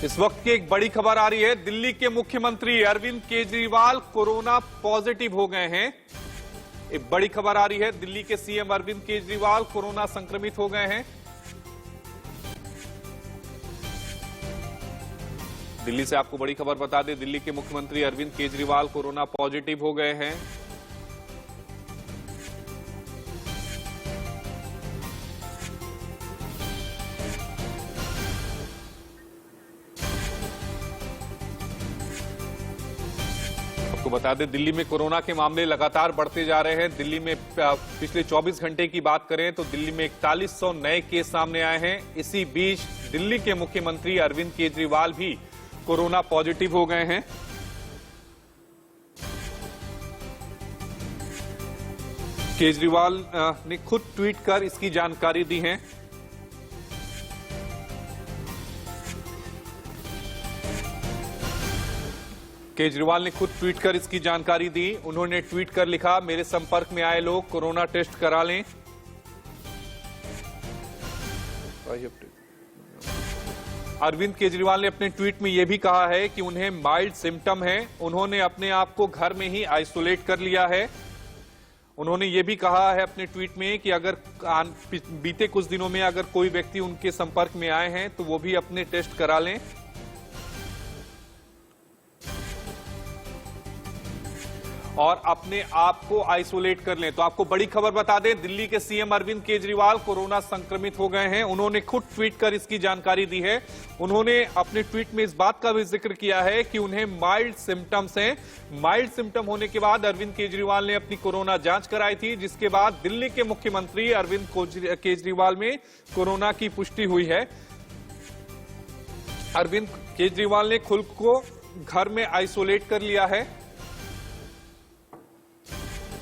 इस वक्त की एक बड़ी खबर आ रही है। दिल्ली के मुख्यमंत्री अरविंद केजरीवाल कोरोना पॉजिटिव हो गए हैं। एक बड़ी खबर आ रही है। दिल्ली के सीएम अरविंद केजरीवाल कोरोना संक्रमित हो गए हैं। दिल्ली से आपको बड़ी खबर बता दें, दिल्ली के मुख्यमंत्री अरविंद केजरीवाल कोरोना पॉजिटिव हो गए हैं। आपको बता दें, दिल्ली में कोरोना के मामले लगातार बढ़ते जा रहे हैं। दिल्ली में पिछले 24 घंटे की बात करें तो दिल्ली में 4100 नए केस सामने आए हैं। इसी बीच दिल्ली के मुख्यमंत्री अरविंद केजरीवाल भी कोरोना पॉजिटिव हो गए हैं। केजरीवाल ने खुद ट्वीट कर इसकी जानकारी दी है। केजरीवाल ने खुद ट्वीट कर इसकी जानकारी दी। उन्होंने ट्वीट कर लिखा, मेरे संपर्क में आए लोग कोरोना टेस्ट करा लें। अरविंद केजरीवाल ने अपने ट्वीट में यह भी कहा है कि उन्हें माइल्ड सिम्टम है। उन्होंने अपने आप को घर में ही आइसोलेट कर लिया है। उन्होंने यह भी कहा है अपने ट्वीट में कि अगर बीते कुछ दिनों में अगर कोई व्यक्ति उनके संपर्क में आए हैं तो वो भी अपने टेस्ट करा लें। और अपने आप को आइसोलेट कर लें। तो आपको बड़ी खबर बता दें, दिल्ली के सीएम अरविंद केजरीवाल कोरोना संक्रमित हो गए हैं। उन्होंने खुद ट्वीट कर इसकी जानकारी दी है। उन्होंने अपने ट्वीट में इस बात का भी जिक्र किया है कि उन्हें माइल्ड सिम्टम्स हैं। माइल्ड सिम्टम होने के बाद अरविंद केजरीवाल ने अपनी कोरोना जांच कराई थी, जिसके बाद दिल्ली के मुख्यमंत्री अरविंद केजरीवाल में कोरोना की पुष्टि हुई है। अरविंद केजरीवाल ने खुद को घर में आइसोलेट कर लिया है।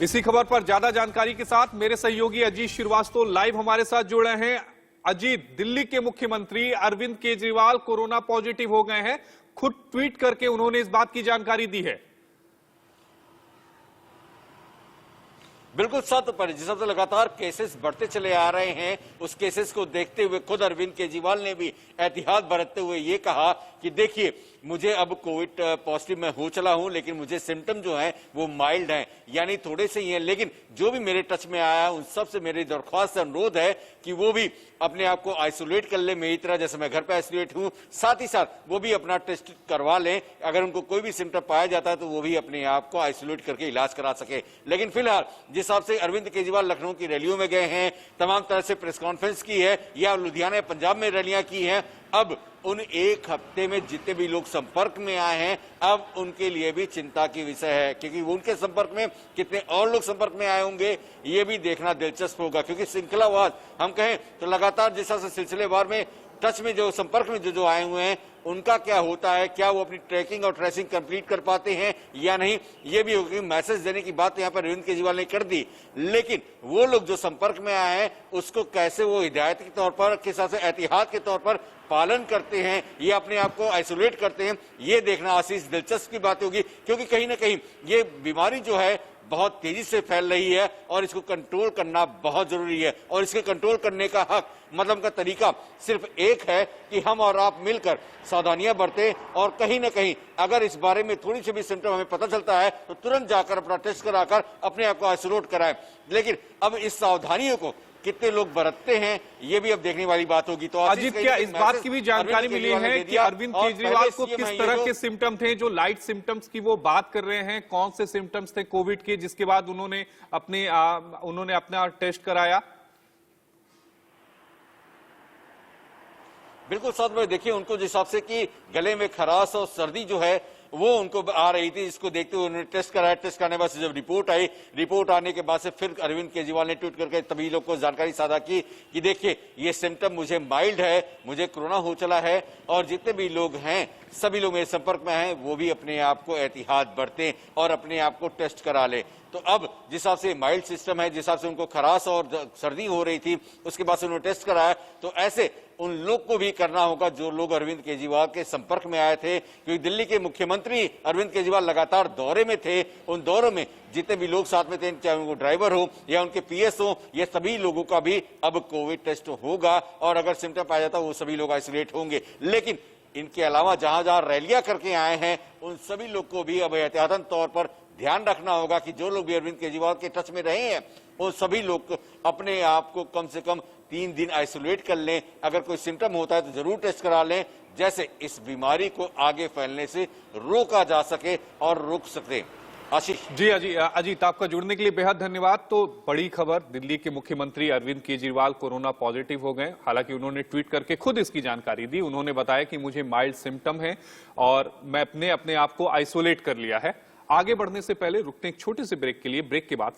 इसी खबर पर ज्यादा जानकारी के साथ मेरे सहयोगी अजीत श्रीवास्तव लाइव हमारे साथ जुड़े हैं। अजीत, दिल्ली के मुख्यमंत्री अरविंद केजरीवाल कोरोना पॉजिटिव हो गए हैं। खुद ट्वीट करके उन्होंने इस बात की जानकारी दी है। बिल्कुल सत्य पर जिस हिसाब से लगातार केसेस बढ़ते चले आ रहे हैं, उस केसेस को देखते हुए खुद अरविंद केजरीवाल ने भी एहतियात बरतते हुए ये कहा कि देखिए, मुझे अब कोविड पॉजिटिव मैं हो चला हूं, लेकिन मुझे सिम्टम जो हैं वो माइल्ड हैं, यानी थोड़े से ही हैं। लेकिन जो भी मेरे टच में आया उन सब से मेरी दरख्वास्त अनुरोध है कि वो भी अपने आप को आइसोलेट कर ले, मेरी तरह जैसे मैं घर पे आइसोलेट हूं। साथ ही साथ वो भी अपना टेस्ट करवा लें। अगर उनको कोई भी सिम्टम पाया जाता है तो वो भी अपने आप को आइसोलेट करके इलाज करा सके। लेकिन फिलहाल जिस हिसाब से अरविंद केजरीवाल लखनऊ की रैलियों में गए हैं, तमाम तरह से प्रेस कॉन्फ्रेंस की है, या लुधियाना पंजाब में रैलियां की हैं, अब उन एक हफ्ते में जितने भी लोग संपर्क में आए हैं, अब उनके लिए भी चिंता की विषय है, क्योंकि उनके संपर्क में कितने और लोग संपर्क में आए होंगे ये भी देखना दिलचस्प होगा। क्योंकि श्रृंखलावार हम कहें तो लगातार जिस तरह से सिलसिलेवार में टच में जो संपर्क में जो आए हुए हैं उनका क्या होता है, क्या वो अपनी ट्रैकिंग और ट्रेसिंग कंप्लीट कर पाते हैं या नहीं, ये भी होगी। मैसेज देने की बात यहाँ पर अरविंद केजरीवाल ने कर दी, लेकिन वो लोग जो संपर्क में आए हैं उसको कैसे वो हिदायत के तौर पर, किस हिसाब से एहतियात के तौर पर पालन करते हैं या अपने आप को आइसोलेट करते हैं, ये देखना आशीष दिलचस्प की बात होगी। क्योंकि कहीं ना कहीं ये बीमारी जो है बहुत तेजी से फैल रही है और इसको कंट्रोल करना बहुत जरूरी है। और इसके कंट्रोल करने का हक, मतलब का तरीका सिर्फ एक है कि हम और आप मिलकर सावधानियां बरतें। और कहीं ना कहीं अगर इस बारे में थोड़ी सी भी सिम्टम हमें पता चलता है तो तुरंत जाकर अपना टेस्ट कराकर अपने आप को आइसोलेट कराएं। लेकिन अब इस सावधानियों को कितने लोग बरतते हैं ये भी अब देखने वाली बात होगी। तो अजीत, क्या इस बात की भी जानकारी मिली है कि अरविंद केजरीवाल को किस तरह के सिम्टम थे? जो लाइट सिम्टम्स की वो बात कर रहे हैं, कौन से सिम्टम्स थे कोविड के जिसके बाद उन्होंने अपना टेस्ट कराया? बिल्कुल सच में देखिए, उनको जिस हिसाब से कि गले में खराश और सर्दी जो है वो उनको आ रही थी, इसको देखते हुए उन्होंने टेस्ट कराया। टेस्ट करने के बाद जब रिपोर्ट आई, रिपोर्ट आने के बाद से फिर अरविंद केजरीवाल ने ट्वीट करके तभी लोग को जानकारी साझा की कि देखिए, ये सिम्टम मुझे माइल्ड है, मुझे कोरोना हो चला है, और जितने भी लोग हैं सभी लोग मेरे संपर्क में हैं वो भी अपने आप को एहतियात बरतें और अपने आप को टेस्ट करा ले। तो अब जिस हिसाब से माइल्ड सिस्टम है, जिस हिसाब से उनको खराश और सर्दी हो रही थी, उसके बाद से उन्होंने टेस्ट कराया, तो ऐसे उन लोग को भी करना होगा जो लोग अरविंद केजरीवाल के संपर्क में आए थे। क्योंकि दिल्ली के मुख्यमंत्री अरविंद केजरीवाल लगातार दौरे में थे, उन दौरों में जितने भी लोग साथ में थे, चाहे वो ड्राइवर हो या उनके पीएस हो, ये सभी लोगों का भी अब कोविड टेस्ट होगा और अगर सिम्टम पाया जाता है वो सभी लोग आइसोलेट होंगे। लेकिन इनके अलावा जहां जहां रैलियां करके आए हैं उन सभी लोग को भी अब एहतियातन तौर पर ध्यान रखना होगा कि जो लोग भी अरविंद केजरीवाल के टच में रहे हैं वो सभी लोग अपने आप को कम से कम 3 दिन आइसोलेट कर लें। अगर कोई सिम्टम होता है तो जरूर टेस्ट करा लें, जैसे इस बीमारी को आगे फैलने से रोका जा सके और रोक सके। आशीष जी अजीत, आपका जुड़ने के लिए बेहद धन्यवाद। तो बड़ी खबर, दिल्ली के मुख्यमंत्री अरविंद केजरीवाल कोरोना पॉजिटिव हो गए। हालांकि उन्होंने ट्वीट करके खुद इसकी जानकारी दी। उन्होंने बताया कि मुझे माइल्ड सिम्टम है और मैं अपने आप को आइसोलेट कर लिया है। आगे बढ़ने से पहले रुकते हैं एक छोटे से ब्रेक के लिए। ब्रेक के बाद